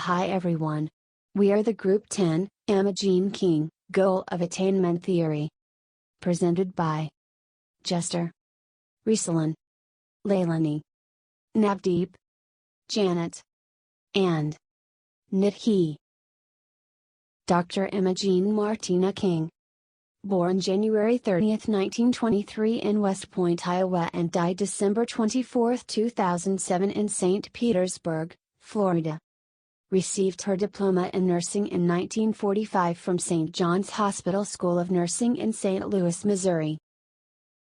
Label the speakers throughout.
Speaker 1: Hi everyone. We are the Group 10, Imogene King, Goal of Attainment Theory. Presented by Jester, Risalin, Leilani, Navdeep, Janet, and Nidhi. Dr. Imogene Martina King. Born January 30, 1923 in West Point, Iowa and died December 24, 2007 in St. Petersburg, Florida. Received her diploma in nursing in 1945 from St. John's Hospital School of Nursing in St. Louis, Missouri.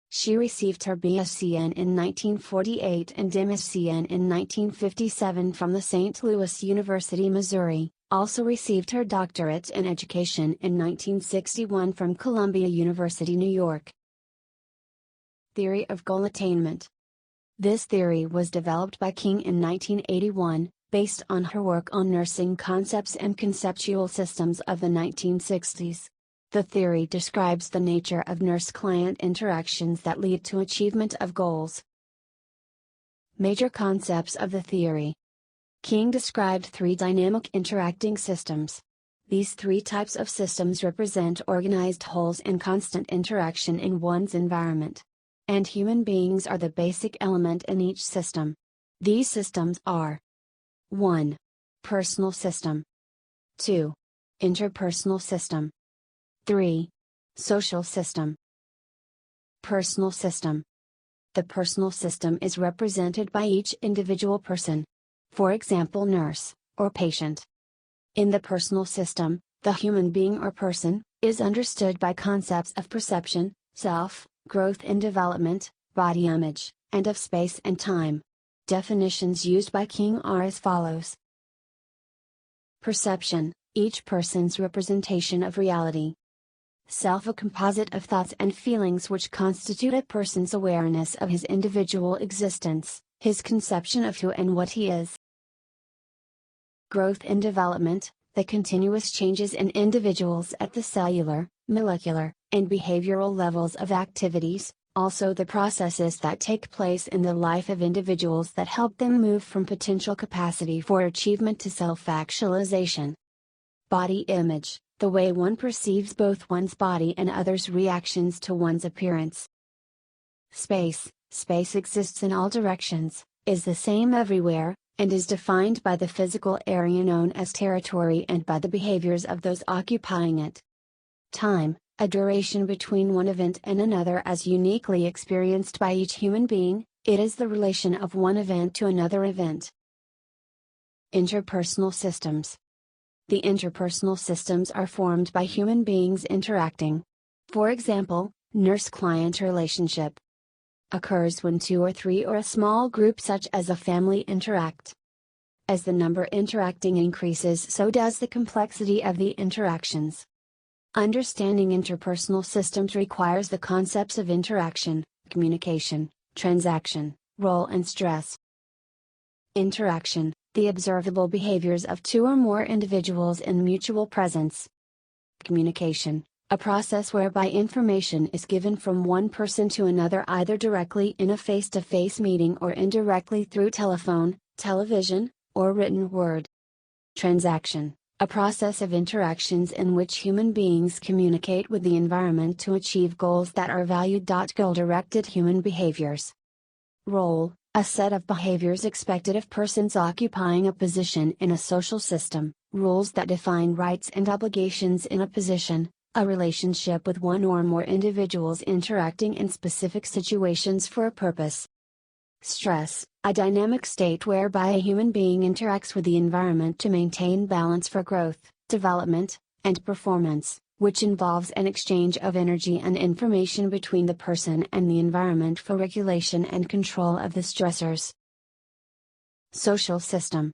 Speaker 1: She received her BScN in 1948 and MScN in 1957 from the St. Louis University, Missouri, also received her doctorate in education in 1961 from Columbia University, New York. Theory of Goal Attainment. This theory was developed by King in 1981, based on her work on nursing concepts and conceptual systems of the 1960s. The theory describes the nature of nurse-client interactions that lead to achievement of goals. Major concepts of the theory. King described three dynamic interacting systems. These three types of systems represent organized wholes in constant interaction in one's environment. And human beings are the basic element in each system. These systems are: 1. Personal system. 2. Interpersonal system. 3. Social system. Personal system. The personal system is represented by each individual person. For example, nurse, or patient. In the personal system, the human being or person is understood by concepts of perception, self, growth and development, body image, and of space and time. Definitions used by King are as follows. Perception, each person's representation of reality. Self, a composite of thoughts and feelings which constitute a person's awareness of his individual existence, his conception of who and what he is. Growth and development, the continuous changes in individuals at the cellular, molecular, and behavioral levels of activities, also the processes that take place in the life of individuals that help them move from potential capacity for achievement to self-actualization. Body image, the way one perceives both one's body and others' reactions to one's appearance. Space, space exists in all directions, is the same everywhere, and is defined by the physical area known as territory and by the behaviors of those occupying it. Time, a duration between one event and another as uniquely experienced by each human being, it is the relation of one event to another event. Interpersonal systems. The interpersonal systems are formed by human beings interacting. For example, nurse-client relationship occurs when two or three or a small group such as a family interact. As the number interacting increases, so does the complexity of the interactions. Understanding interpersonal systems requires the concepts of interaction, communication, transaction, role and stress. Interaction, the observable behaviors of two or more individuals in mutual presence. Communication, a process whereby information is given from one person to another either directly in a face-to-face meeting or indirectly through telephone, television, or written word. Transaction, a process of interactions in which human beings communicate with the environment to achieve goals that are valued. Goal-directed human behaviors. Role, a set of behaviors expected of persons occupying a position in a social system, rules that define rights and obligations in a position, a relationship with one or more individuals interacting in specific situations for a purpose. Stress, a dynamic state whereby a human being interacts with the environment to maintain balance for growth, development, and performance, which involves an exchange of energy and information between the person and the environment for regulation and control of the stressors. Social system.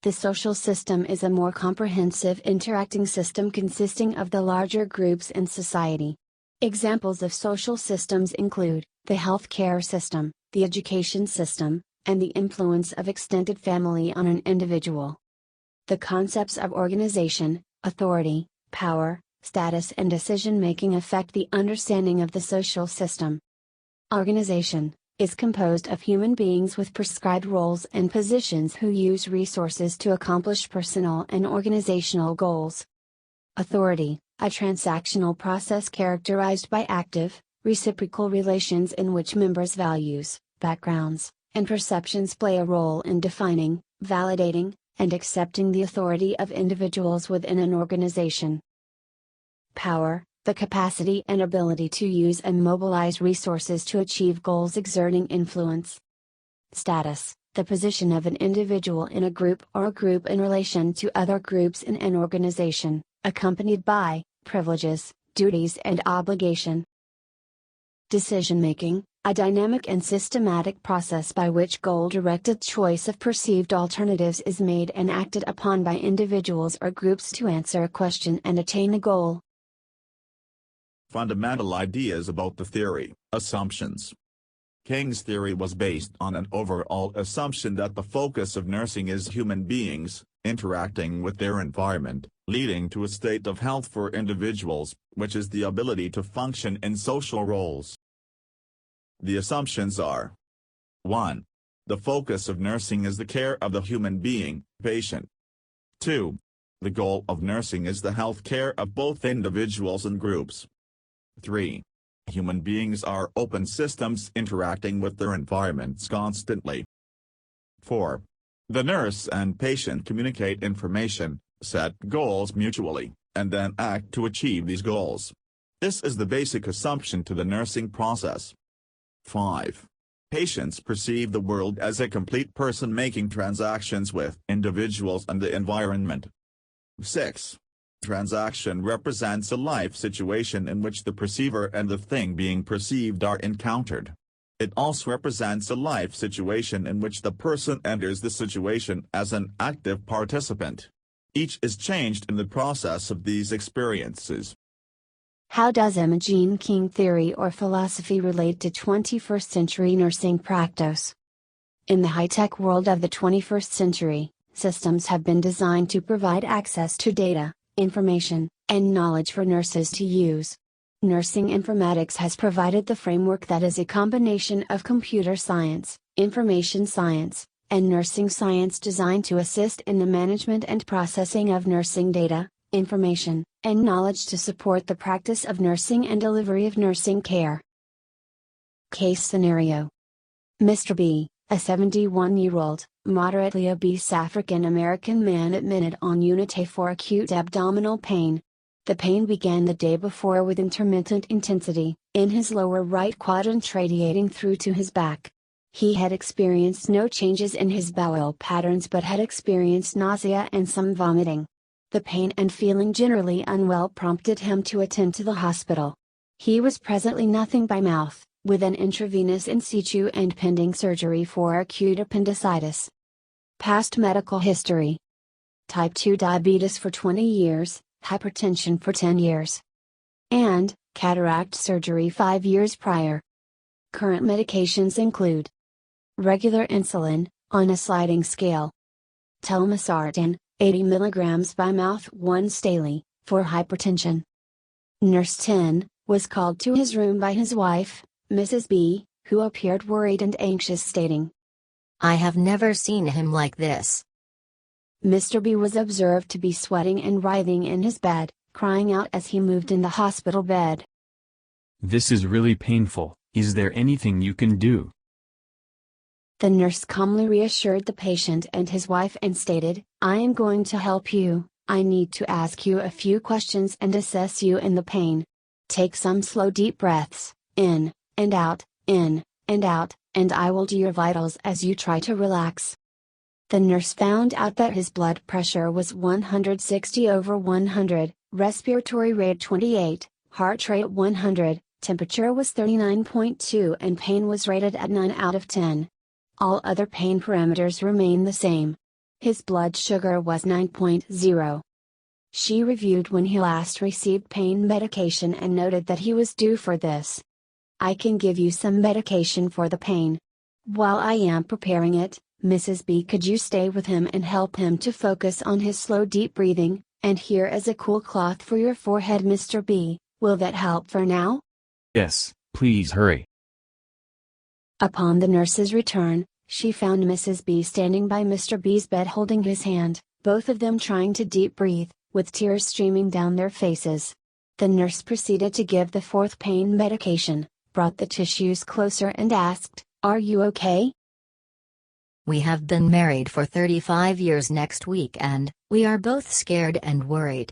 Speaker 1: The social system is a more comprehensive interacting system consisting of the larger groups in society. Examples of social systems include the healthcare system, the education system, and the influence of extended family on an individual. The concepts of organization, authority, power, status and decision-making affect the understanding of the social system. Organization, is composed of human beings with prescribed roles and positions who use resources to accomplish personal and organizational goals. Authority, a transactional process characterized by active, reciprocal relations in which members' values, backgrounds, and perceptions play a role in defining, validating, and accepting the authority of individuals within an organization. Power, the capacity and ability to use and mobilize resources to achieve goals exerting influence. Status, the position of an individual in a group or a group in relation to other groups in an organization, accompanied by privileges, duties and obligation. Decision-making, a dynamic and systematic process by which goal-directed choice of perceived alternatives is made and acted upon by individuals or groups to answer a question and attain a goal.
Speaker 2: Fundamental ideas about the theory. Assumptions. King's theory was based on an overall assumption that the focus of nursing is human beings, interacting with their environment, leading to a state of health for individuals, which is the ability to function in social roles. The assumptions are: 1. The focus of nursing is the care of the human being, patient. 2. The goal of nursing is the health care of both individuals and groups. 3. Human beings are open systems interacting with their environments constantly. 4. The nurse and patient communicate information, set goals mutually, and then act to achieve these goals. This is the basic assumption to the nursing process. 5. Patients perceive the world as a complete person making transactions with individuals and the environment. 6. Transaction represents a life situation in which the perceiver and the thing being perceived are encountered. It also represents a life situation in which the person enters the situation as an active participant. Each is changed in the process of these experiences.
Speaker 1: How does Imogene King theory or philosophy relate to 21st century nursing practice? In the high-tech world of the 21st century, systems have been designed to provide access to data, information, and knowledge for nurses to use. Nursing informatics has provided the framework that is a combination of computer science, information science, and nursing science designed to assist in the management and processing of nursing data, information, and knowledge to support the practice of nursing and delivery of nursing care. Case scenario: Mr. B, a 71-year-old, moderately obese African American man admitted on Unit A for acute abdominal pain. The pain began the day before with intermittent intensity, in his lower right quadrant radiating through to his back. He had experienced no changes in his bowel patterns but had experienced nausea and some vomiting. The pain and feeling generally unwell prompted him to attend to the hospital. He was presently nothing by mouth, with an intravenous in situ and pending surgery for acute appendicitis. Past medical history: type 2 diabetes for 20 years, hypertension for 10 years, and cataract surgery 5 years prior. Current medications include regular insulin, on a sliding scale, telmisartan, 80 mg by mouth once daily, for hypertension. Nurse 10 was called to his room by his wife, Mrs. B, who appeared worried and anxious, stating,
Speaker 3: "I have never seen him like this."
Speaker 1: Mr. B was observed to be sweating and writhing in his bed, crying out as he moved in the hospital bed.
Speaker 4: "This is really painful, is there anything you can do?"
Speaker 1: The nurse calmly reassured the patient and his wife and stated, "I am going to help you. I need to ask you a few questions and assess you in the pain. Take some slow deep breaths, in and out, and I will do your vitals as you try to relax." The nurse found out that his blood pressure was 160/100, respiratory rate 28, heart rate 100, temperature was 39.2 and pain was rated at 9 out of 10. All other pain parameters remain the same. His blood sugar was 9.0. She reviewed when he last received pain medication and noted that he was due for this. "I can give you some medication for the pain. While I am preparing it, Mrs. B, could you stay with him and help him to focus on his slow deep breathing, and here is a cool cloth for your forehead, Mr. B, will that help for now?"
Speaker 4: "Yes, please hurry."
Speaker 1: Upon the nurse's return, she found Mrs. B standing by Mr. B's bed holding his hand, both of them trying to deep breathe, with tears streaming down their faces. The nurse proceeded to give the fourth pain medication, brought the tissues closer and asked, "Are you okay?"
Speaker 3: We have been married for 35 years next week and we are both scared and worried.